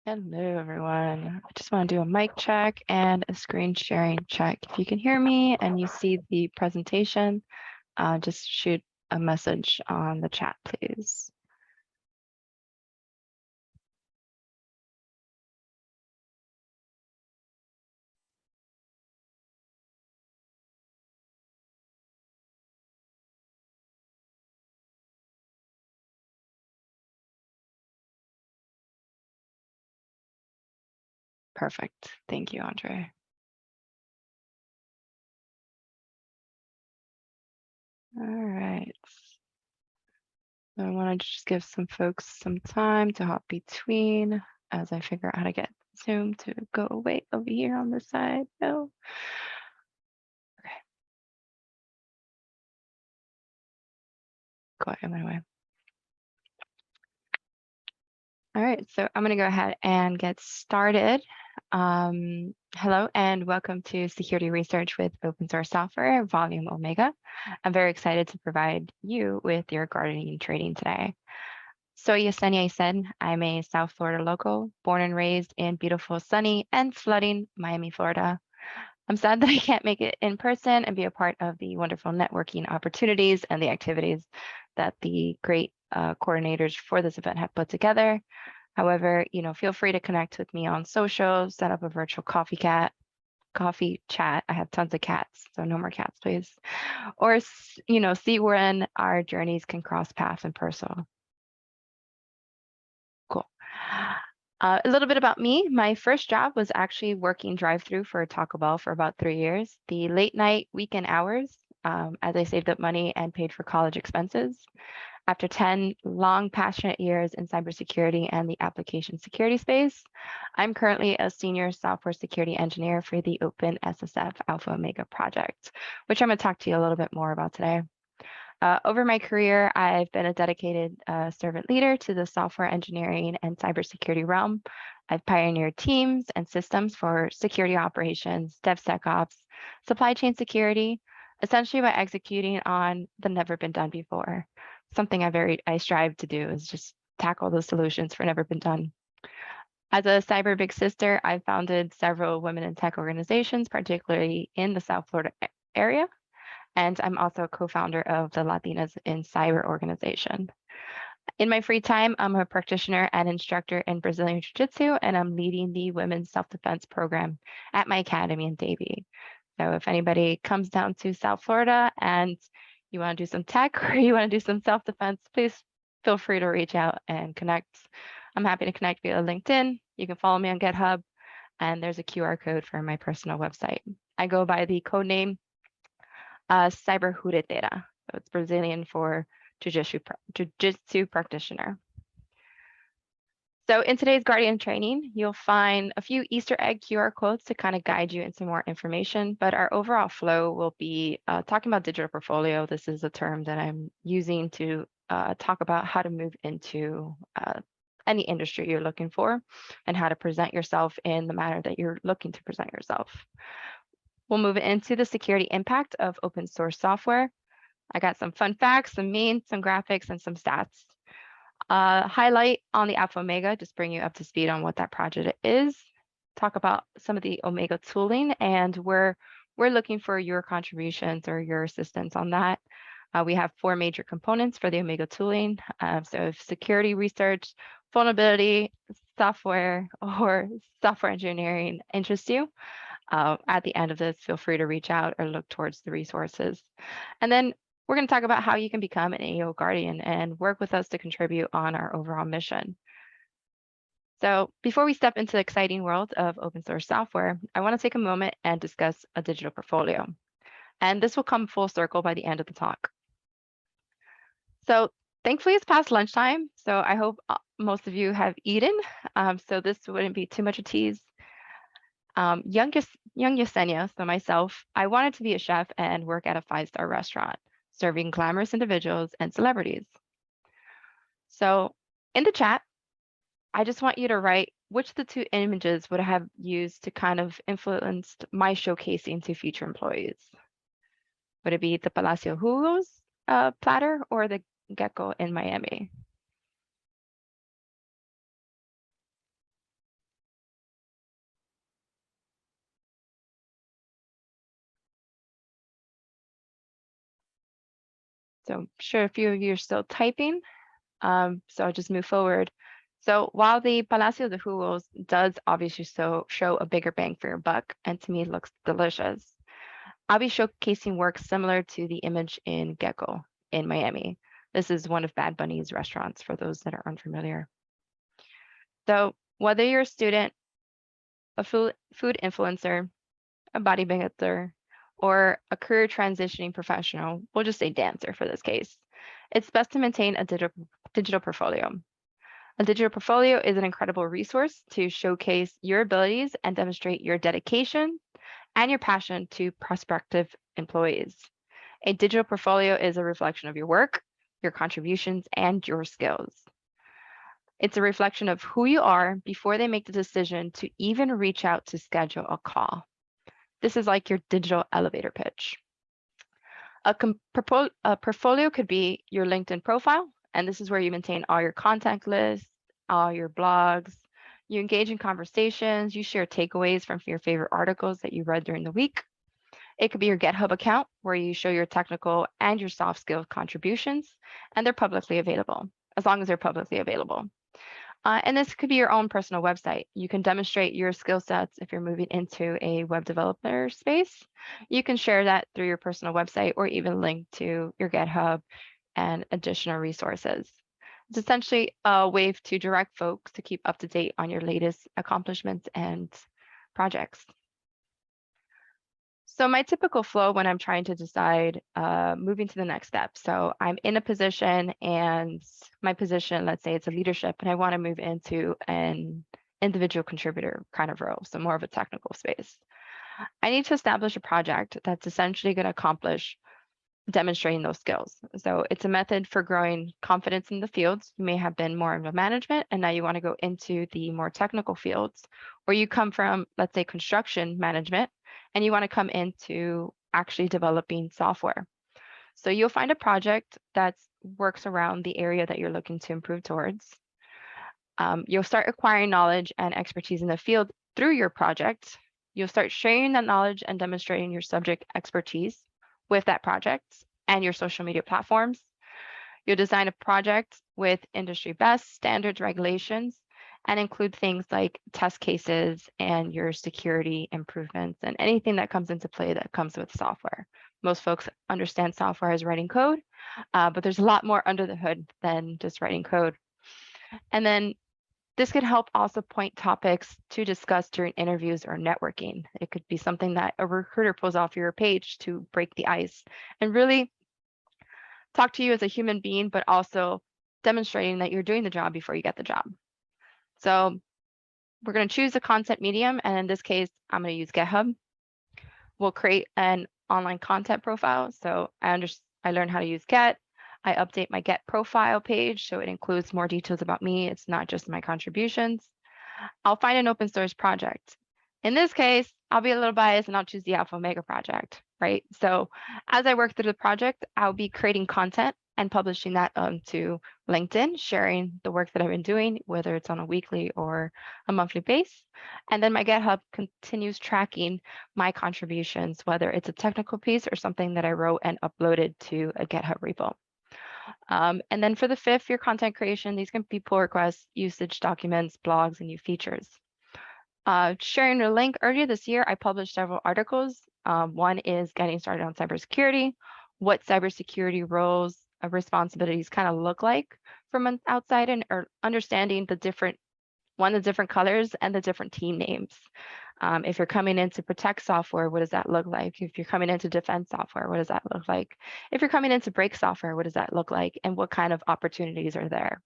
Hello, everyone. I just want to do a mic check and a screen sharing check. If you can hear me and you see the presentation, just shoot a message on the chat, please. Perfect. Thank you, Andre. All right. I want to just give some folks some time to hop between as I figure out how to get Zoom to go away over here on this side. No. Okay. Go ahead, anyway. All right, so I'm going to go ahead and get started. Hello and welcome to Security Research with Open Source Software, Volume Omega. I'm very excited to provide you with your gardening training today. So Yesenia said, I'm a South Florida local, born and raised in beautiful, sunny and flooding Miami, Florida. I'm sad that I can't make it in person and be a part of the wonderful networking opportunities and the activities that the great coordinators for this event have put together. However, feel free to connect with me on social, set up a virtual coffee chat. I have tons of cats, so no more cats, please. Or, see when our journeys can cross paths in person. Cool. A little bit about me. My first job was actually working drive-through for Taco Bell for about 3 years. The late night weekend hours, as I saved up money and paid for college expenses. After 10 long, passionate years in cybersecurity and the application security space, I'm currently a senior software security engineer for the Open SSF Alpha Omega project, which I'm going to talk to you a little bit more about today. Over my career, I've been a dedicated servant leader to the software engineering and cybersecurity realm. I've pioneered teams and systems for security operations, DevSecOps, supply chain security, essentially by executing on the never been done before. Something I strive to do is just tackle those solutions for never been done. As a cyber big sister, I've founded several women in tech organizations, particularly in the South Florida area. And I'm also a co-founder of the Latinas in Cyber organization. In my free time, I'm a practitioner and instructor in Brazilian Jiu-Jitsu, and I'm leading the women's self-defense program at my academy in Davie. So if anybody comes down to South Florida and you want to do some tech or you want to do some self-defense, please feel free to reach out and connect. I'm happy to connect via LinkedIn. You can follow me on GitHub, and there's a QR code for my personal website. I go by the code name Cyber Juretera. So it's Brazilian for jiu-jitsu practitioner. So in today's Guardian training, you'll find a few Easter egg QR codes to kind of guide you into more information, but our overall flow will be talking about digital portfolio. This is a term that I'm using to talk about how to move into any industry you're looking for and how to present yourself in the manner that you're looking to present yourself. We'll move into the security impact of open source software. I got some fun facts, some memes, some graphics, and some stats. Highlight on the Alpha Omega, just bring you up to speed on what that project is. Talk about some of the Omega tooling and where we're looking for your contributions or your assistance on that. We have 4 major components for the Omega tooling. So if security research, vulnerability, software, or software engineering interests you, at the end of this, feel free to reach out or look towards the resources. And then we're going to talk about how you can become an AO Guardian and work with us to contribute on our overall mission. So before we step into the exciting world of open source software, I want to take a moment and discuss a digital portfolio. And this will come full circle by the end of the talk. So thankfully it's past lunchtime, so I hope most of you have eaten. So this wouldn't be too much a tease. Young Yesenia, so myself, I wanted to be a chef and work at a 5-star restaurant, serving glamorous individuals and celebrities. So in the chat, I just want you to write which of the 2 images would have used to kind of influenced my showcasing to future employees. Would it be the Palacio Jugos platter or the gecko in Miami? So I'm sure a few of you are still typing, so I'll just move forward. So while the Palacio de Jugos does obviously show a bigger bang for your buck, and to me it looks delicious, I'll be showcasing work similar to the image in Gecko in Miami. This is one of Bad Bunny's restaurants for those that are unfamiliar. So whether you're a student, a food influencer, a bodybuilder, or a career transitioning professional, we'll just say dancer for this case, it's best to maintain a digital portfolio. A digital portfolio is an incredible resource to showcase your abilities and demonstrate your dedication and your passion to prospective employees. A digital portfolio is a reflection of your work, your contributions, and your skills. It's a reflection of who you are before they make the decision to even reach out to schedule a call. This is like your digital elevator pitch. A portfolio could be your LinkedIn profile, and this is where you maintain all your contact lists, all your blogs, you engage in conversations, you share takeaways from your favorite articles that you read during the week. It could be your GitHub account where you show your technical and your soft skill contributions, and they're publicly available, as long as they're publicly available. And this could be your own personal website. You can demonstrate your skill sets if you're moving into a web developer space. You can share that through your personal website or even link to your GitHub and additional resources. It's essentially a way to direct folks to keep up to date on your latest accomplishments and projects. So my typical flow when I'm trying to decide moving to the next step. So I'm in a position and my position, let's say it's a leadership, and I want to move into an individual contributor kind of role, so more of a technical space. I need to establish a project that's essentially going to accomplish demonstrating those skills. So it's a method for growing confidence in the fields. You may have been more of a management and now you want to go into the more technical fields, or you come from, let's say, construction management and you want to come into actually developing software. So you'll find a project that works around the area that you're looking to improve towards. You'll start acquiring knowledge and expertise in the field through your project. You'll start sharing that knowledge and demonstrating your subject expertise with that project and your social media platforms. You'll design a project with industry best standards, regulations, and include things like test cases and your security improvements and anything that comes into play that comes with software. Most folks understand software as writing code, but there's a lot more under the hood than just writing code. And then this could help also point topics to discuss during interviews or networking. It could be something that a recruiter pulls off your page to break the ice and really talk to you as a human being, but also demonstrating that you're doing the job before you get the job. So we're going to choose a content medium, and in this case, I'm going to use GitHub. We'll create an online content profile. So I learned how to use Get. I update my Get profile page so it includes more details about me. It's not just my contributions. I'll find an open source project. In this case, I'll be a little biased and I'll choose the Alpha Omega project, right? So as I work through the project, I'll be creating content and publishing that onto LinkedIn, sharing the work that I've been doing, whether it's on a weekly or a monthly base. And then my GitHub continues tracking my contributions, whether it's a technical piece or something that I wrote and uploaded to a GitHub repo. And then for the fifth, your content creation, these can be pull requests, usage documents, blogs, and new features. Sharing a link, earlier this year, I published several articles. One is getting started on cybersecurity, what cybersecurity roles, responsibilities kind of look like from an outside and or understanding the different colors and the different team names. If you're coming in to protect software, what does that look like? If you're coming into defense software, what does that look like? If you're coming into break software, what does that look like? And what kind of opportunities are there?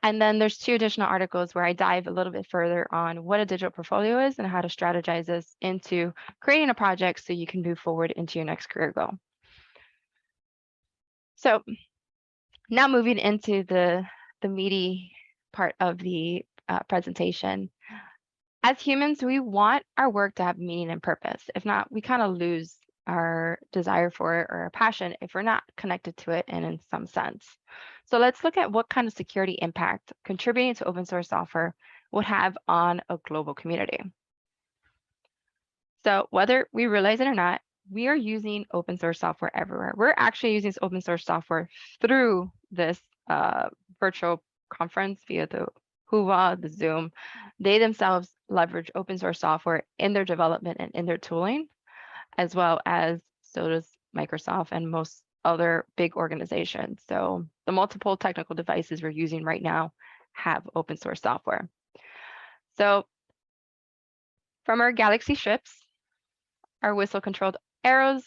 And then there's 2 additional articles where I dive a little bit further on what a digital portfolio is and how to strategize this into creating a project so you can move forward into your next career goal. So now moving into the meaty part of the presentation. As humans, we want our work to have meaning and purpose. If not, we kind of lose our desire for it or our passion if we're not connected to it and in some sense. So let's look at what kind of security impact contributing to open source software would have on a global community. So whether we realize it or not, we are using open source software everywhere. We're actually using this open source software through this virtual conference via the Hoover, the Zoom. They themselves leverage open source software in their development and in their tooling, as well as so does Microsoft and most other big organizations. So the multiple technical devices we're using right now have open source software. So from our Galaxy ships, our whistle-controlled arrows,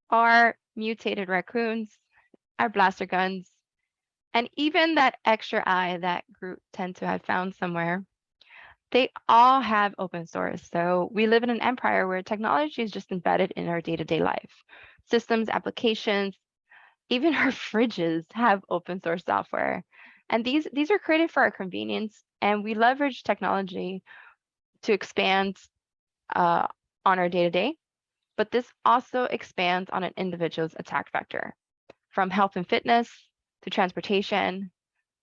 our mutated raccoons, our blaster guns, and even that extra eye that Groot tend to have found somewhere, they all have open source. So we live in an empire where technology is just embedded in our day-to-day life. Systems, applications, even our fridges have open source software. And these are created for our convenience, and we leverage technology to expand on our day-to-day, but this also expands on an individual's attack vector, from health and fitness to transportation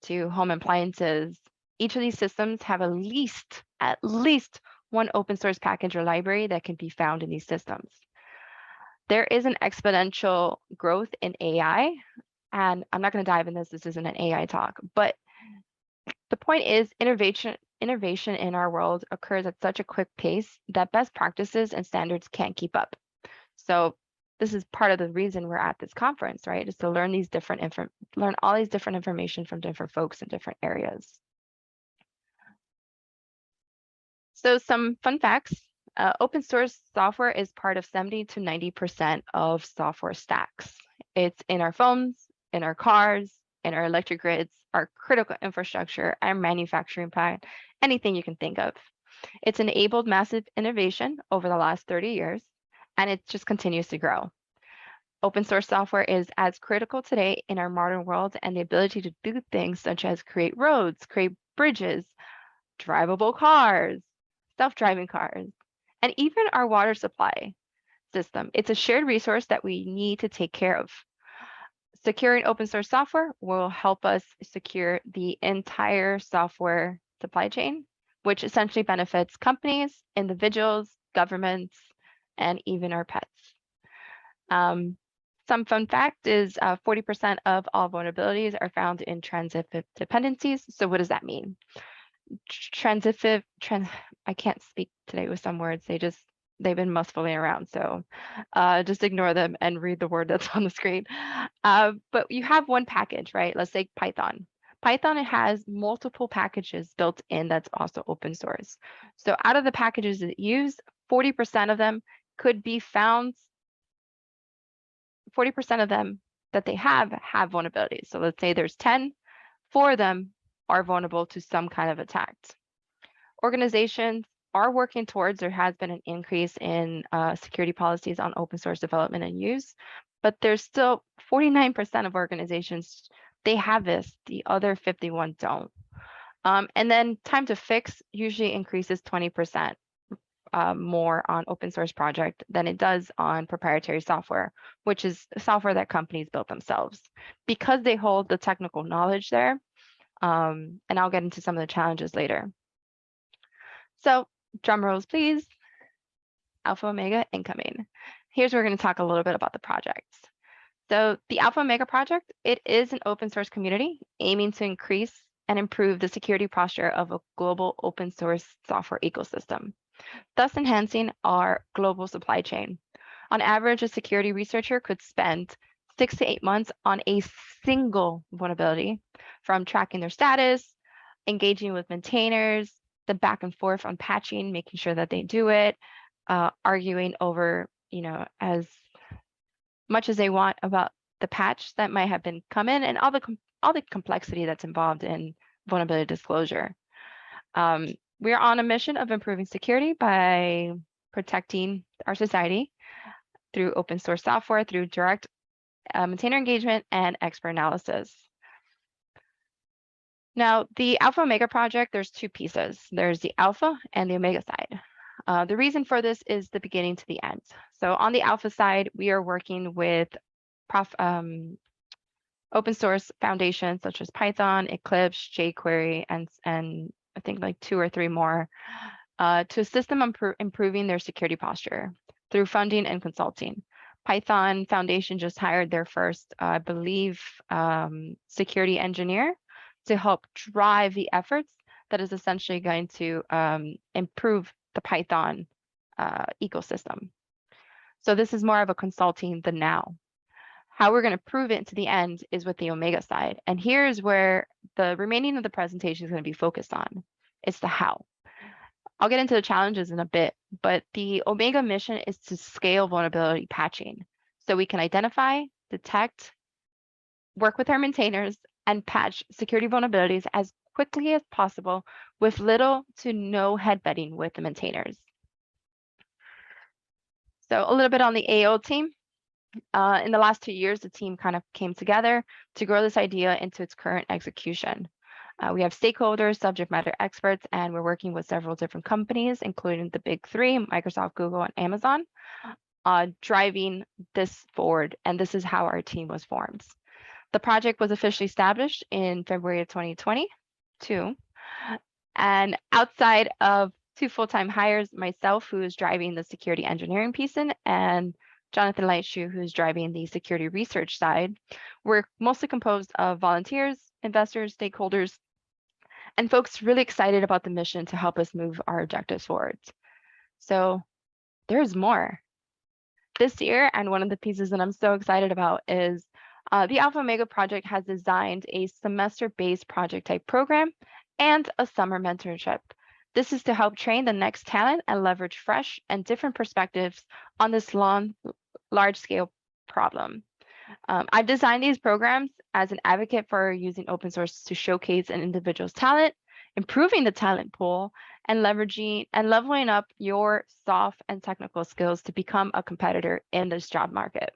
to home appliances. Each of these systems have at least one open source package or library that can be found in these systems. There is an exponential growth in AI, and I'm not going to dive in this isn't an AI talk, but the point is innovation in our world occurs at such a quick pace that best practices and standards can't keep up. So this is part of the reason we're at this conference, right? Is to learn learn all these different information from different folks in different areas. So some fun facts. Open source software is part of 70 to 90% of software stacks. It's in our phones, in our cars, in our electric grids, our critical infrastructure, our manufacturing plant, anything you can think of. It's enabled massive innovation over the last 30 years, and it just continues to grow. Open source software is as critical today in our modern world, and the ability to do things such as create roads, create bridges, drivable cars, self-driving cars, and even our water supply system. It's a shared resource that we need to take care of. Securing open source software will help us secure the entire software supply chain, which essentially benefits companies, individuals, governments, and even our pets. Some fun fact is 40% of all vulnerabilities are found in transitive dependencies. So what does that mean? I can't speak today with some words. They've been muscling around. So just ignore them and read the word that's on the screen. But you have one package, right? Let's say Python. Python has multiple packages built in that's also open source. So out of the packages that use, 40% of them could be found 40% of them that they have vulnerabilities. So let's say there's 10, 4 of them are vulnerable to some kind of attack. Organizations are working towards, there has been an increase in security policies on open source development and use, but there's still 49% of organizations, they have this, the other 51 don't. And then time to fix usually increases 20%. More on open source project than it does on proprietary software, which is software that companies built themselves, because they hold the technical knowledge there. And I'll get into some of the challenges later. So drum rolls, please. Alpha Omega incoming. Here's where we're going to talk a little bit about the projects. So the Alpha Omega project, it is an open source community aiming to increase and improve the security posture of a global open source software ecosystem, thus enhancing our global supply chain. On average, a security researcher could spend 6 to 8 months on a single vulnerability, from tracking their status, engaging with maintainers, the back and forth on patching, making sure that they do it, arguing over, as much as they want about the patch that might have been come in, and all the complexity that's involved in vulnerability disclosure. We are on a mission of improving security by protecting our society through open source software, through direct maintainer engagement and expert analysis. Now, the Alpha Omega project, there's 2 pieces. There's the Alpha and the Omega side. The reason for this is the beginning to the end. So on the Alpha side, we are working with open source foundations such as Python, Eclipse, jQuery, and I think like 2 or 3 more to assist them improving their security posture. through funding and consulting. Python Foundation just hired their first, I believe, security engineer to help drive the efforts that is essentially going to improve the Python ecosystem. So this is more of a consulting than now. How we're going to prove it to the end is with the Omega side. And here's where the remaining of the presentation is going to be focused on. It's the how. I'll get into the challenges in a bit, but the Omega mission is to scale vulnerability patching so we can identify, detect, work with our maintainers, and patch security vulnerabilities as quickly as possible with little to no headbutting with the maintainers. So a little bit on the AO team. In the last 2 years, the team kind of came together to grow this idea into its current execution. We have stakeholders, subject matter experts, and we're working with several different companies, including the big three, Microsoft, Google, and Amazon, driving this forward. And this is how our team was formed. The project was officially established in February of 2022. And outside of 2 full-time hires, myself, who is driving the security engineering piece in, and Jonathan Lightshoe, who's driving the security research side, we're mostly composed of volunteers, investors, stakeholders, and folks really excited about the mission to help us move our objectives forward. So there's more. This year, and one of the pieces that I'm so excited about is the Alpha Omega project has designed a semester-based project type program and a summer mentorship. This is to help train the next talent and leverage fresh and different perspectives on this large-scale problem. I've designed these programs as an advocate for using open source to showcase an individual's talent, improving the talent pool, and leveraging and leveling up your soft and technical skills to become a competitor in this job market.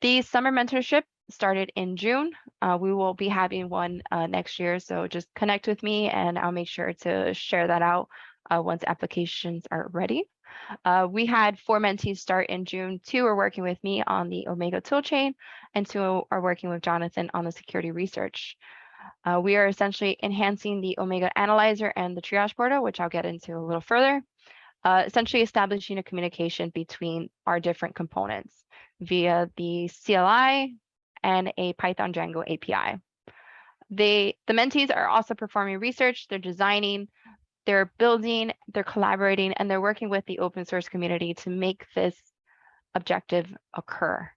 The summer mentorship started in June. We will be having one next year, so just connect with me and I'll make sure to share that out once applications are ready. We had 4 mentees start in June. 2 are working with me on the Omega toolchain, and 2 are working with Jonathan on the security research. We are essentially enhancing the Omega analyzer and the triage portal, which I'll get into a little further, essentially establishing a communication between our different components via the CLI and a Python Django API. The mentees are also performing research, they're designing, they're building, they're collaborating, and they're working with the open source community to make this objective occur.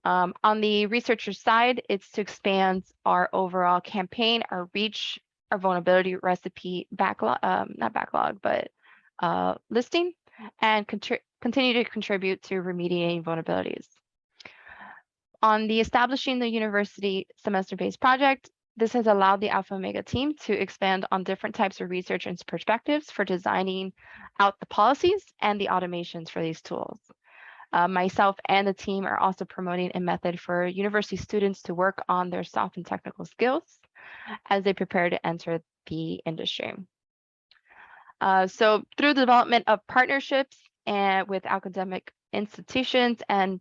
On the researcher side, it's to expand our overall campaign, our reach, our vulnerability recipe backlog, not backlog, but listing, and continue to contribute to remediating vulnerabilities. On the establishing the university semester-based project, this has allowed the Alpha Omega team to expand on different types of research and perspectives for designing out the policies and the automations for these tools. Myself and the team are also promoting a method for university students to work on their soft and technical skills as they prepare to enter the industry. So through the development of partnerships and with academic institutions and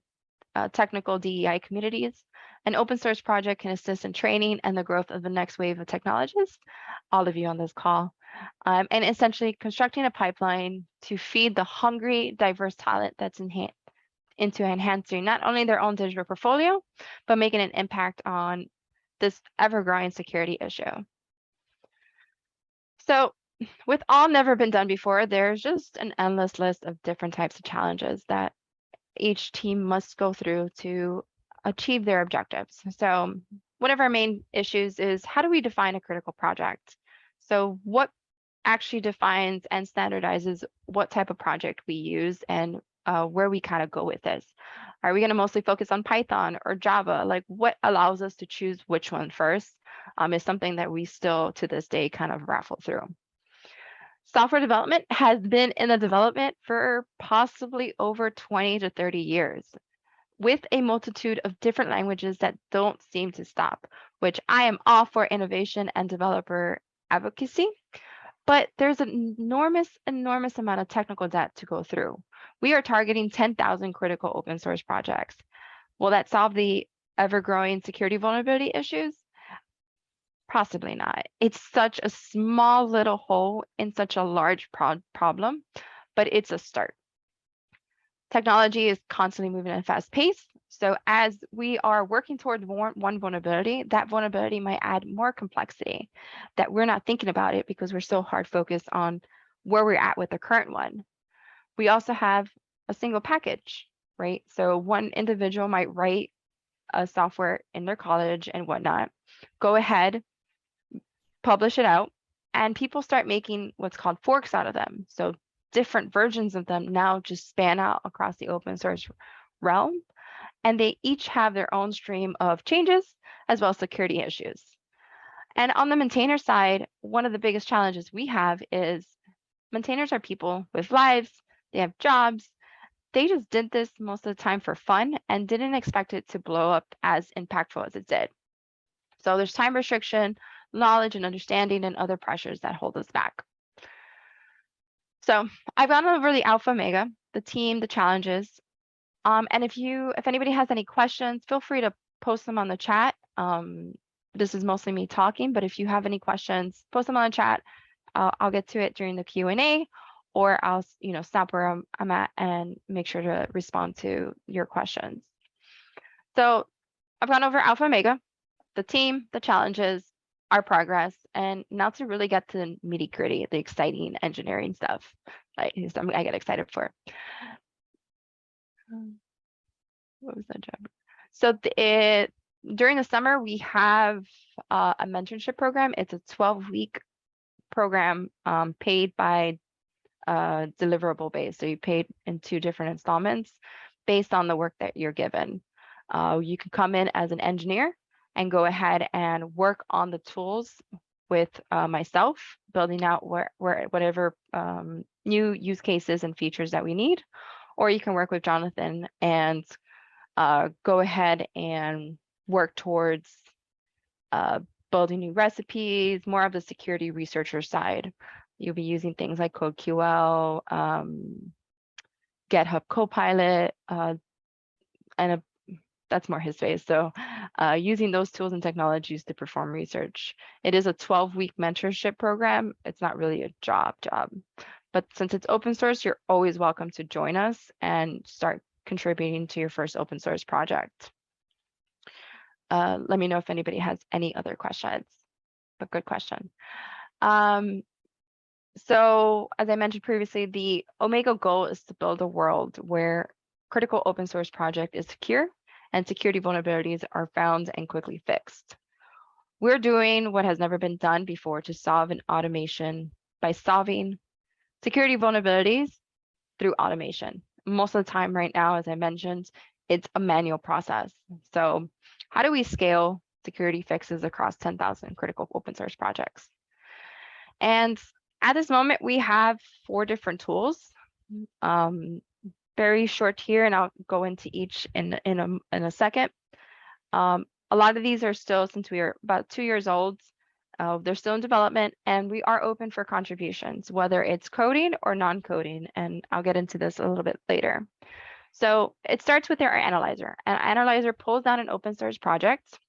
technical DEI communities, an open source project can assist in training and the growth of the next wave of technologists, all of you on this call, and essentially constructing a pipeline to feed the hungry, diverse talent that's into enhancing not only their own digital portfolio, but making an impact on this ever-growing security issue. So with all never been done before, there's just an endless list of different types of challenges that each team must go through to achieve their objectives. So one of our main issues is, how do we define a critical project? So what actually defines and standardizes what type of project we use and where we kind of go with this? Are we going to mostly focus on Python or Java? Like, what allows us to choose which one first is something that we still to this day kind of raffle through. Software development has been in the development for possibly over 20 to 30 years with a multitude of different languages that don't seem to stop, which I am all for innovation and developer advocacy, but there's an enormous amount of technical debt to go through. We are targeting 10,000 critical open source projects. Will that solve the ever-growing security vulnerability issues? Possibly not. It's such a small little hole in such a large problem, but it's a start. Technology is constantly moving at a fast pace. So as we are working towards one vulnerability, that vulnerability might add more complexity that we're not thinking about it because we're so hard focused on where we're at with the current one. We also have a single package, right? So one individual might write a software in their college and whatnot, go ahead, publish it out, and people start making what's called forks out of them. So different versions of them now just span out across the open source realm, and they each have their own stream of changes as well as security issues. And on the maintainer side, one of the biggest challenges we have is maintainers are people with lives, they have jobs. They just did this most of the time for fun and didn't expect it to blow up as impactful as it did. So there's time restriction, knowledge and understanding, and other pressures that hold us back. So I've gone over the alpha omega, the team, the challenges. And if anybody has any questions, feel free to post them on the chat. This is mostly me talking, but if you have any questions, post them on the chat. I'll get to it during the Q&A, or I'll stop where I'm at and make sure to respond to your questions. So I've gone over alpha omega, the team, the challenges, our progress, and now to really get to the nitty gritty, the exciting engineering stuff I get excited for. What was that job? So during the summer, we have a mentorship program. It's a 12-week program paid by deliverable base. So you paid in 2 different installments based on the work that you're given. You can come in as an engineer and go ahead and work on the tools with myself, building out whatever new use cases and features that we need. Or you can work with Jonathan and go ahead and work towards building new recipes, more of the security researcher side. You'll be using things like CodeQL, GitHub Copilot, and that's more his space. So using those tools and technologies to perform research. It is a 12-week mentorship program. It's not really a job. But since it's open source, you're always welcome to join us and start contributing to your first open source project. Let me know if anybody has any other questions, but good question. So as I mentioned previously, the Omega goal is to build a world where critical open source project is secure and security vulnerabilities are found and quickly fixed. We're doing what has never been done before to solve an automation by solving security vulnerabilities through automation. Most of the time right now, as I mentioned, it's a manual process. So how do we scale security fixes across 10,000 critical open source projects? And at this moment, we have 4 different tools. Very short here, and I'll go into each in a second. A lot of these are still, since we are about 2 years old, they're still in development, and we are open for contributions, whether it's coding or non-coding, and I'll get into this a little bit later. So it starts with our analyzer. An analyzer pulls down an open source project,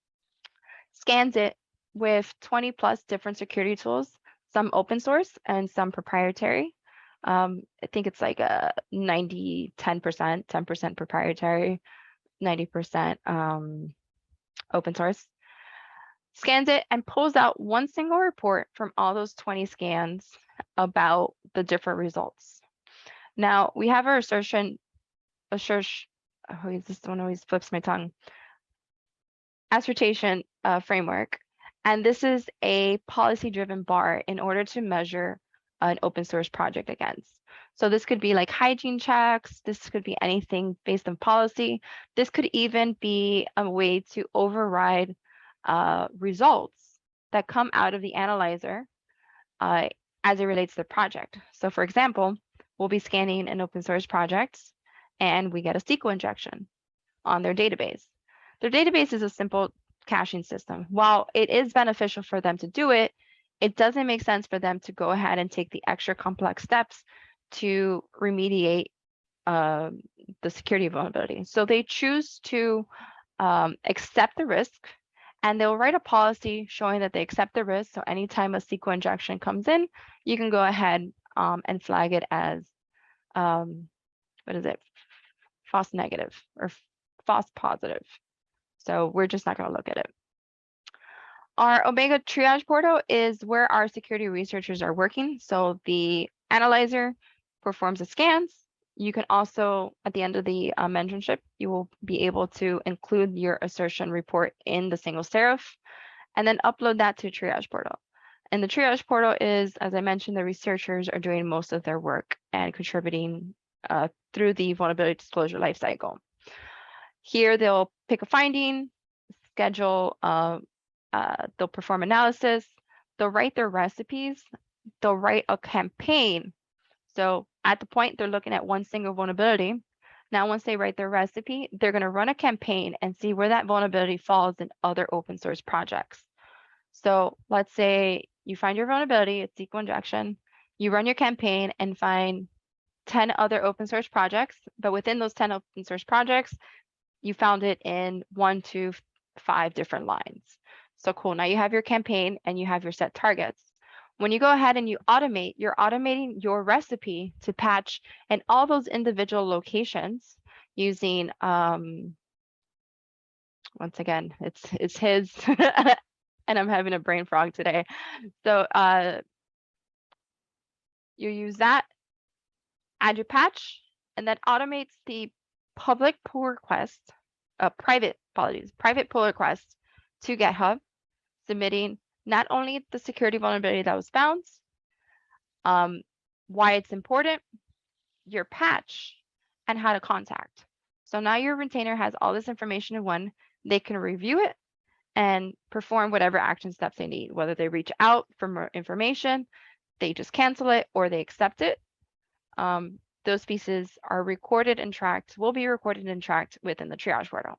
scans it with 20 plus different security tools, some open source and some proprietary. I think it's like a 90, 10%, 10% proprietary, 90% open source. Scans it and pulls out one single report from all those 20 scans about the different results. Now we have our assertion, this one always flips my tongue, assertion framework. And this is a policy-driven bar in order to measure an open source project against. So this could be like hygiene checks. This could be anything based on policy. This could even be a way to override results that come out of the analyzer as it relates to the project. So for example, we'll be scanning an open source project and we get a SQL injection on their database. Their database is a simple caching system. While it is beneficial for them to do it, it doesn't make sense for them to go ahead and take the extra complex steps to remediate the security vulnerability. So they choose to accept the risk, and they'll write a policy showing that they accept the risk. So anytime a SQL injection comes in, you can go ahead and flag it as, false negative or false positive. So we're just not going to look at it. Our Omega triage portal is where our security researchers are working. So the analyzer performs the scans. You can also, at the end of the mentorship, you will be able to include your assertion report in the single serif and then upload that to triage portal. And the triage portal is, as I mentioned, the researchers are doing most of their work and contributing through the vulnerability disclosure lifecycle. Here, they'll pick a finding, schedule, they'll perform analysis, they'll write their recipes, they'll write a campaign. So at the point they're looking at one single vulnerability. Now, once they write their recipe, they're going to run a campaign and see where that vulnerability falls in other open source projects. So let's say you find your vulnerability, it's SQL injection, you run your campaign and find 10 other open source projects, but within those 10 open source projects, you found it in 1 to 5 different lines. So cool, now you have your campaign and you have your set targets. When you go ahead and you automate, you're automating your recipe to patch in all those individual locations using, once again, it's his, and I'm having a brain frog today. So you use that, add your patch, and that automates the public pull request, private pull request to GitHub, submitting not only the security vulnerability that was found, why it's important, your patch, and how to contact. So now your retainer has all this information in one. They can review it and perform whatever action steps they need, whether they reach out for more information, they just cancel it, or they accept it. Those pieces are recorded and tracked, will be recorded and tracked within the triage portal.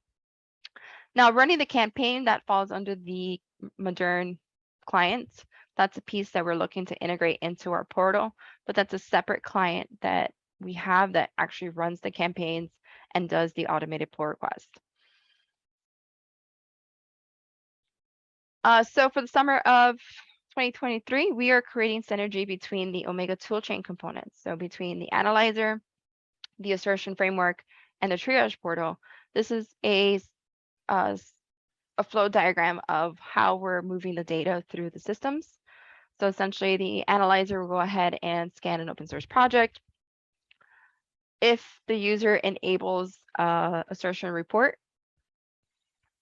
Now, running the campaign, that falls under the modern clients. That's a piece that we're looking to integrate into our portal, but that's a separate client that we have that actually runs the campaigns and does the automated pull request. So for the summer of 2023, we are creating synergy between the Omega toolchain components. So between the analyzer, the assertion framework, and the triage portal. This is a flow diagram of how we're moving the data through the systems. So essentially, the analyzer will go ahead and scan an open source project. If the user enables assertion report,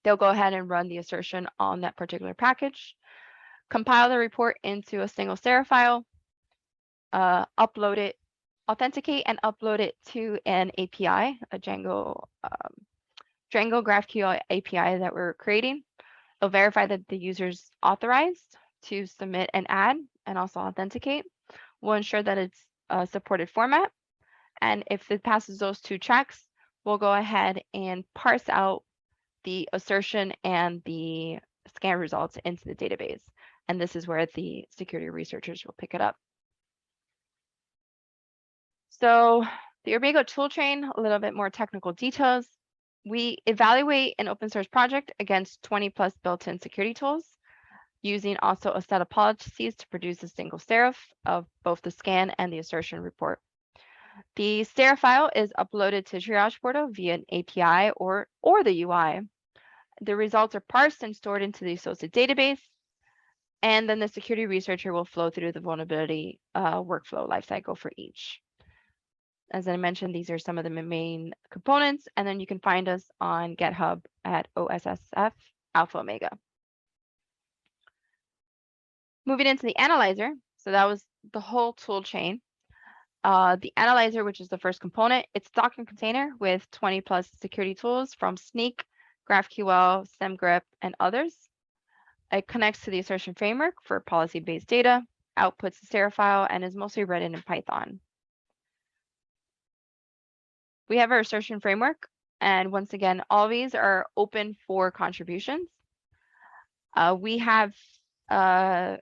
they'll go ahead and run the assertion on that particular package, compile the report into a single serif file, upload it, authenticate and upload it to an API, a Django GraphQL API that we're creating. It'll verify that the user's authorized to submit and add and also authenticate. We'll ensure that it's a supported format. And if it passes those 2 checks, we'll go ahead and parse out the assertion and the scan results into the database. And this is where the security researchers will pick it up. So the Omega toolchain, a little bit more technical details. We evaluate an open source project against 20 plus built-in security tools, using also a set of policies to produce a single serif of both the scan and the assertion report. The serif file is uploaded to Triage Portal via an API or the UI. The results are parsed and stored into the associated database, and then the security researcher will flow through the vulnerability workflow lifecycle for each. As I mentioned, these are some of the main components, and then you can find us on GitHub at OSSF Alpha Omega. Moving into the analyzer, so that was the whole tool chain. The analyzer, which is the first component, it's a Docker container with 20 plus security tools from Sneak, GraphQL, SemGrip, and others. It connects to the assertion framework for policy-based data, outputs a serif file, and is mostly written in Python. We have our assertion framework, and once again, all these are open for contributions. We have our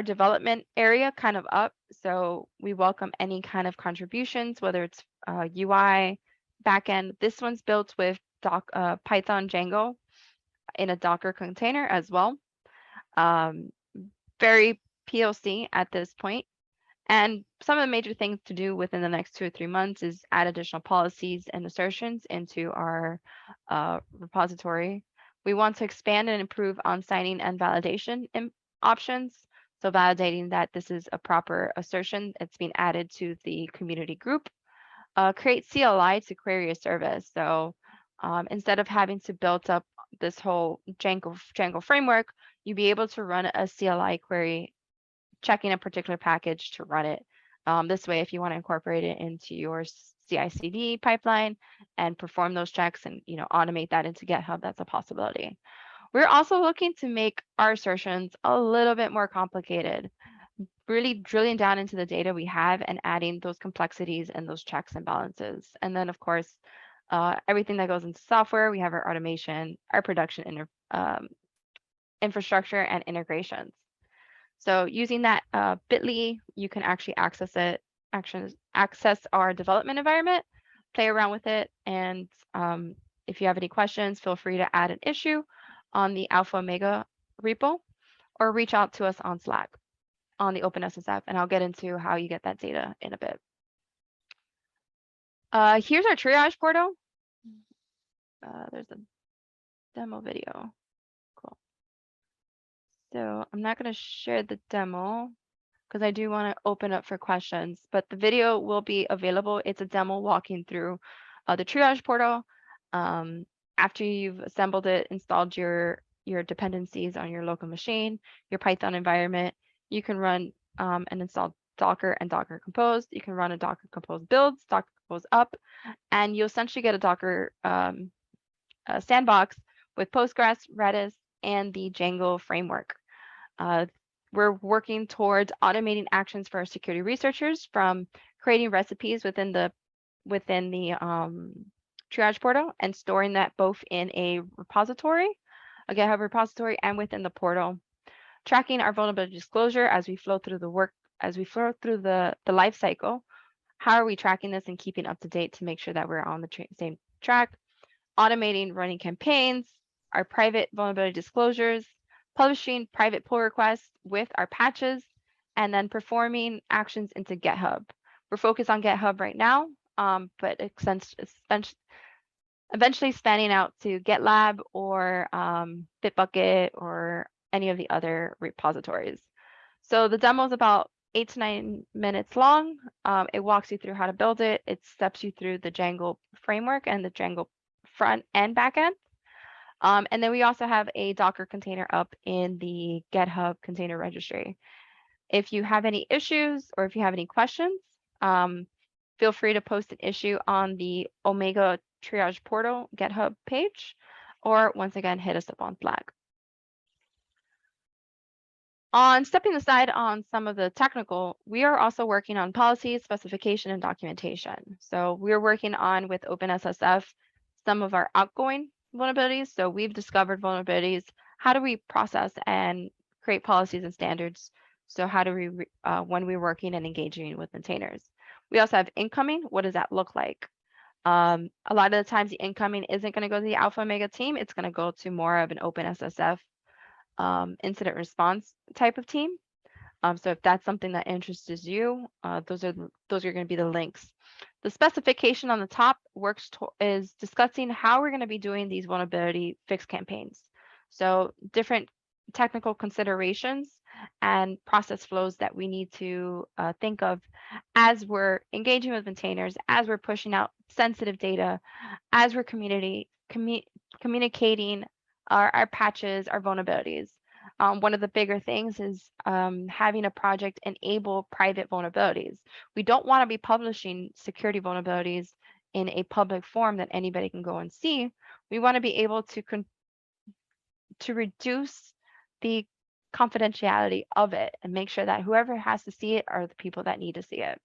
development area kind of up, so we welcome any kind of contributions, whether it's UI, backend. This one's built with Python Django in a Docker container as well. Very POC at this point. And some of the major things to do within the next 2 or 3 months is add additional policies and assertions into our repository. We want to expand and improve on signing and validation options. So validating that this is a proper assertion, it's being added to the community group. Create CLI to query a service. So instead of having to build up this whole Django framework, you'll be able to run a CLI query checking a particular package to run it. This way, if you want to incorporate it into your CI/CD pipeline and perform those checks and automate that into GitHub, that's a possibility. We're also looking to make our assertions a little bit more complicated, really drilling down into the data we have and adding those complexities and those checks and balances. And then, of course, everything that goes into software, we have our automation, our production infrastructure, and integrations. So using that bit.ly, you can actually access our development environment, play around with it, and if you have any questions, feel free to add an issue on the Alpha Omega repo or reach out to us on Slack on the OpenSSF, and I'll get into how you get that data in a bit. Here's our triage portal. There's a demo video. Cool. So I'm not going to share the demo because I do want to open up for questions, but the video will be available. It's a demo walking through the triage portal. After you've assembled it, installed your dependencies on your local machine, your Python environment, you can run and install Docker and Docker Compose. You can run a Docker Compose builds, Docker Compose up, and you'll essentially get a Docker sandbox with Postgres, Redis, and the Django framework. We're working towards automating actions for our security researchers, from creating recipes within the triage portal and storing that both in a repository, a GitHub repository, and within the portal. Tracking our vulnerability disclosure as we flow through the life cycle. How are we tracking this and keeping up to date to make sure that we're on the same track? Automating running campaigns, our private vulnerability disclosures, publishing private pull requests with our patches, and then performing actions into GitHub. We're focused on GitHub right now, but eventually spanning out to GitLab or Bitbucket or any of the other repositories. So the demo is about 8 to 9 minutes long. It walks you through how to build it. It steps you through the Django framework and the Django front and back end. And then we also have a Docker container up in the GitHub container registry. If you have any issues or if you have any questions, feel free to post an issue on the Omega Triage Portal GitHub page, or once again, hit us up on Slack. On stepping aside on some of the technical, we are also working on policies, specification, and documentation. So we're working on, with OpenSSF, some of our outgoing vulnerabilities. So we've discovered vulnerabilities. How do we process and create policies and standards? So how do we, when we're working and engaging with maintainers? We also have incoming. What does that look like? A lot of the times the incoming isn't going to go to the Alpha Omega team. It's going to go to more of an OpenSSF incident response type of team. So if that's something that interests you, those are going to be the links. The specification on the top is discussing how we're going to be doing these vulnerability fix campaigns. So different technical considerations and process flows that we need to think of as we're engaging with maintainers, as we're pushing out sensitive data, as we're communicating our patches, our vulnerabilities. One of the bigger things is having a project enable private vulnerabilities. We don't want to be publishing security vulnerabilities in a public form that anybody can go and see. We want to be able to reduce the confidentiality of it and make sure that whoever has to see it are the people that need to see it.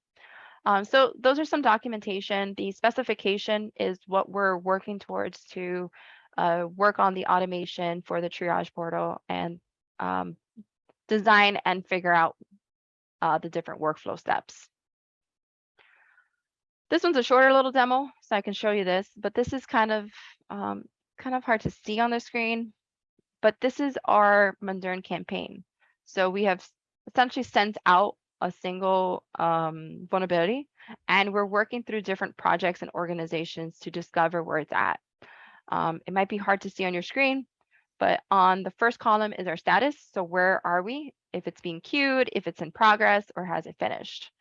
So those are some documentation. The specification is what we're working towards to work on the automation for the triage portal and design and figure out the different workflow steps. This one's a shorter little demo, so I can show you this, but this is kind of hard to see on the screen. But this is our Modern campaign. So we have essentially sent out a single vulnerability, and we're working through different projects and organizations to discover where it's at. It might be hard to see on your screen, but on the first column is our status. So where are we? If it's being queued, if it's in progress, or has it finished?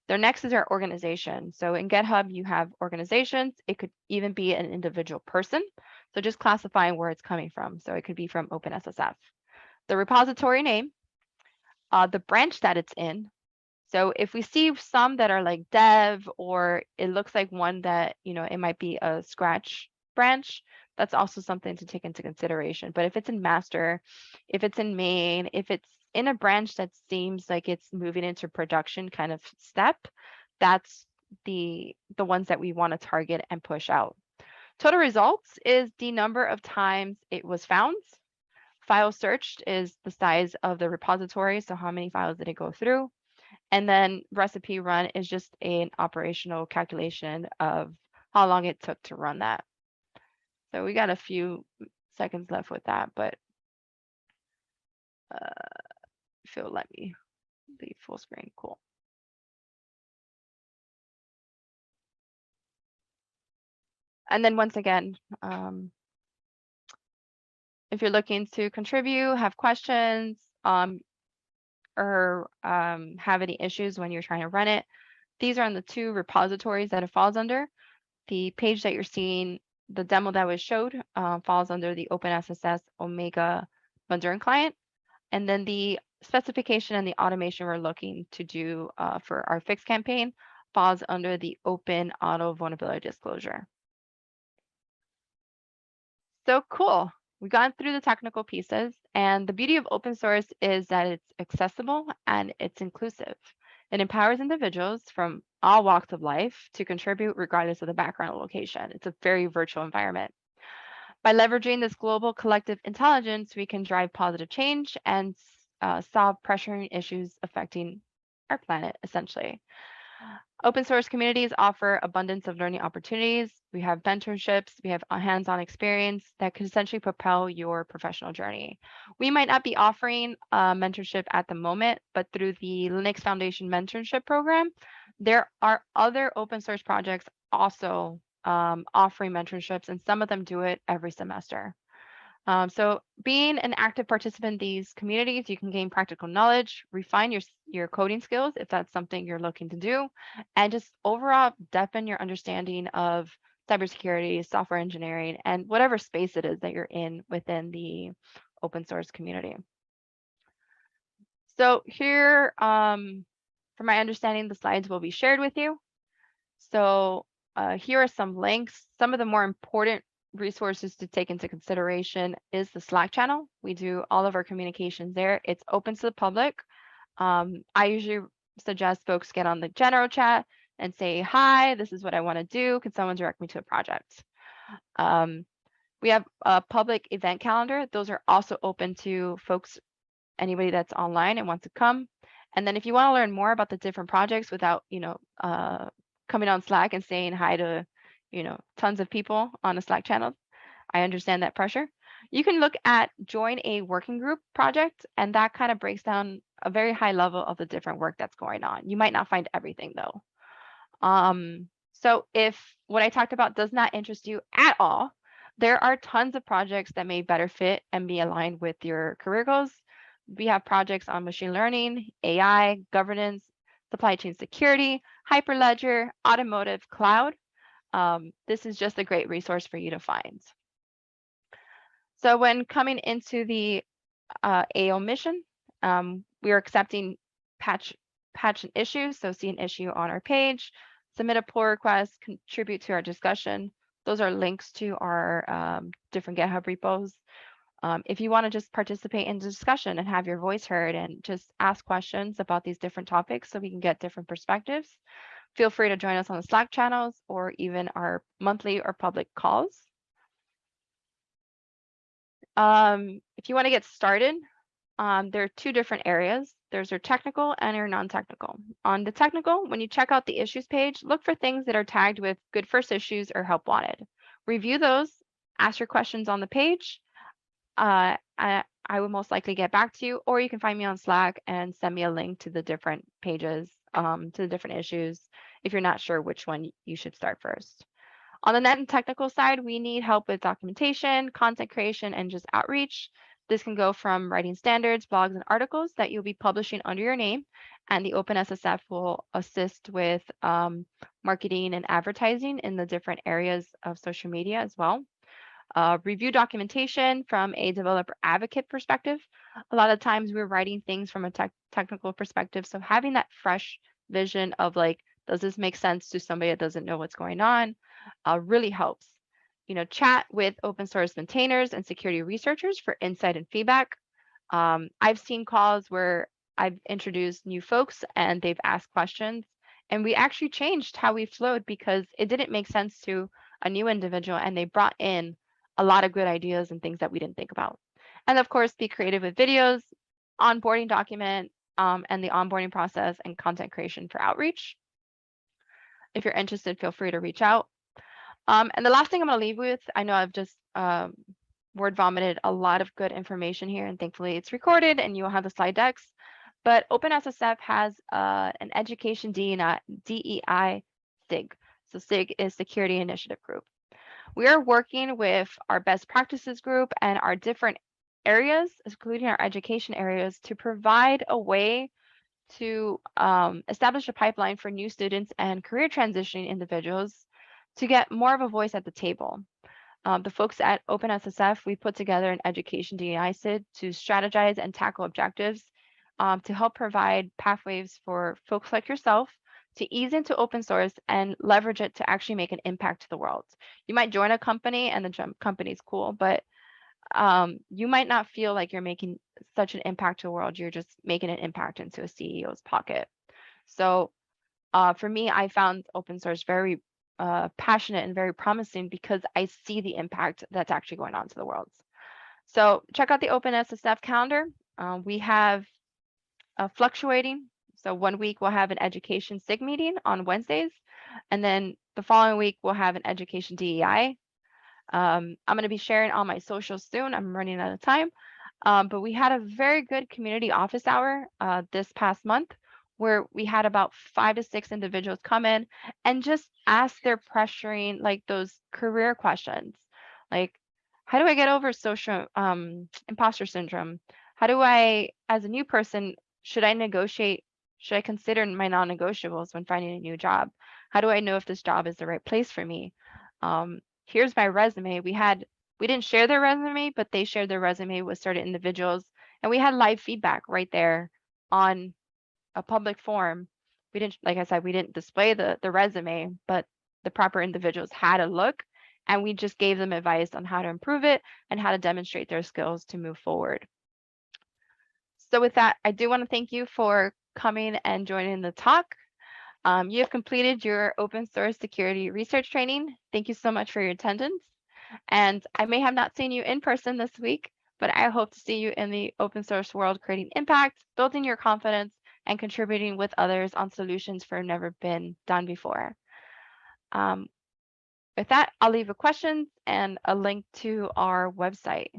The next is our organization. So in GitHub, you have organizations. It could even be an individual person. So just classifying where it's coming from. So it could be from OpenSSF. The repository name, the branch that it's in. So if we see some that are like dev, or it looks like one that, it might be a scratch branch, that's also something to take into consideration. But if it's in master, if it's in main, if it's in a branch that seems like it's moving into production kind of step, that's the ones that we want to target and push out. Total results is the number of times it was found. File searched is the size of the repository, so how many files did it go through? And then recipe run is just an operational calculation of how long it took to run that. So we got a few seconds left with that, but if it'll let me leave full screen, cool. And then once again, if you're looking to contribute, have questions, or have any issues when you're trying to run it, these are on the two repositories that it falls under. The page that you're seeing, the demo that was showed, falls under the OpenSSS Omega Mandarin client. And then the specification and the automation we're looking to do for our fix campaign falls under the Open Auto Vulnerability Disclosure. So cool. We've gone through the technical pieces, and the beauty of open source is that it's accessible and it's inclusive. It empowers individuals from all walks of life to contribute regardless of the background or location. It's a very virtual environment. By leveraging this global collective intelligence, we can drive positive change and solve pressuring issues affecting our planet, essentially. Open source communities offer abundance of learning opportunities. We have mentorships, we have a hands-on experience that could essentially propel your professional journey. We might not be offering mentorship at the moment, but through the Linux Foundation mentorship program, there are other open source projects also offering mentorships, and some of them do it every semester. So being an active participant in these communities, you can gain practical knowledge, refine your coding skills if that's something you're looking to do, and just overall deepen your understanding of cybersecurity, software engineering, and whatever space it is that you're in within the open source community. So here, from my understanding, the slides will be shared with you. So here are some links. Some of the more important resources to take into consideration is the Slack channel. We do all of our communications there. It's open to the public. I usually suggest folks get on the general chat and say, hi, this is what I want to do. Can someone direct me to a project? We have a public event calendar. Those are also open to folks, anybody that's online and wants to come. And then if you want to learn more about the different projects without, coming on Slack and saying hi to, tons of people on a Slack channel, I understand that pressure. You can look at join a working group project, and that kind of breaks down a very high level of the different work that's going on. You might not find everything though. So if what I talked about does not interest you at all, there are tons of projects that may better fit and be aligned with your career goals. We have projects on machine learning, AI, governance, supply chain security, Hyperledger, automotive, cloud. This is just a great resource for you to find. So when coming into the AO mission, we are accepting patch and issues. So see an issue on our page, submit a pull request, contribute to our discussion. Those are links to our different GitHub repos. If you want to just participate in the discussion and have your voice heard and just ask questions about these different topics so we can get different perspectives, feel free to join us on the Slack channels or even our monthly or public calls. If you want to get started, there are two different areas. There's your technical and your non-technical. On the technical, when you check out the issues page, look for things that are tagged with good first issues or help wanted. Review those, ask your questions on the page. I would most likely get back to you, or you can find me on Slack and send me a link to the different pages, to the different issues if you're not sure which one you should start first. On the net and technical side, we need help with documentation, content creation, and just outreach. This can go from writing standards, blogs, and articles that you'll be publishing under your name, and the OpenSSF will assist with marketing and advertising in the different areas of social media as well. Review documentation from a developer advocate perspective. A lot of times we're writing things from a technical perspective, so having that fresh vision of like, does this make sense to somebody that doesn't know what's going on, really helps. Chat with open source maintainers and security researchers for insight and feedback. I've seen calls where I've introduced new folks and they've asked questions, and we actually changed how we flowed because it didn't make sense to a new individual, and they brought in a lot of good ideas and things that we didn't think about. And of course, be creative with videos, onboarding document, and the onboarding process and content creation for outreach. If you're interested, feel free to reach out. And the last thing I'm going to leave with, I know I've just word vomited a lot of good information here, and thankfully it's recorded and you'll have the slide decks. But OpenSSF has an education DEI SIG. So SIG is Security Initiative Group. We are working with our best practices group and our different areas, including our education areas, to provide a way to establish a pipeline for new students and career transitioning individuals to get more of a voice at the table. The folks at OpenSSF, we put together an education DEI SID to strategize and tackle objectives to help provide pathways for folks like yourself to ease into open source and leverage it to actually make an impact to the world. You might join a company and the company's cool, but you might not feel like you're making such an impact to the world. You're just making an impact into a CEO's pocket. So for me, I found open source very passionate and very promising because I see the impact that's actually going on to the world. So check out the OpenSSF calendar. We have fluctuating. So one week we'll have an education SIG meeting on Wednesdays, and then the following week we'll have an education DEI. I'm going to be sharing all my socials soon. I'm running out of time. But we had a very good community office hour this past month where we had about 5 to 6 individuals come in and just ask their pressuring, like those career questions. Like, how do I get over social imposter syndrome? How do I, as a new person, should I negotiate? Should I consider my non-negotiables when finding a new job? How do I know if this job is the right place for me? Here's my resume. We didn't share their resume, but they shared their resume with certain individuals, and we had live feedback right there on a public forum. We didn't, like I said, we didn't display the resume, but the proper individuals had a look, and we just gave them advice on how to improve it and how to demonstrate their skills to move forward. So with that, I do want to thank you for coming and joining the talk. You have completed your open source security research training. Thank you so much for your attendance. And I may have not seen you in person this week, but I hope to see you in the open source world, creating impact, building your confidence, and contributing with others on solutions for never been done before. With that, I'll leave the questions and a link to our website.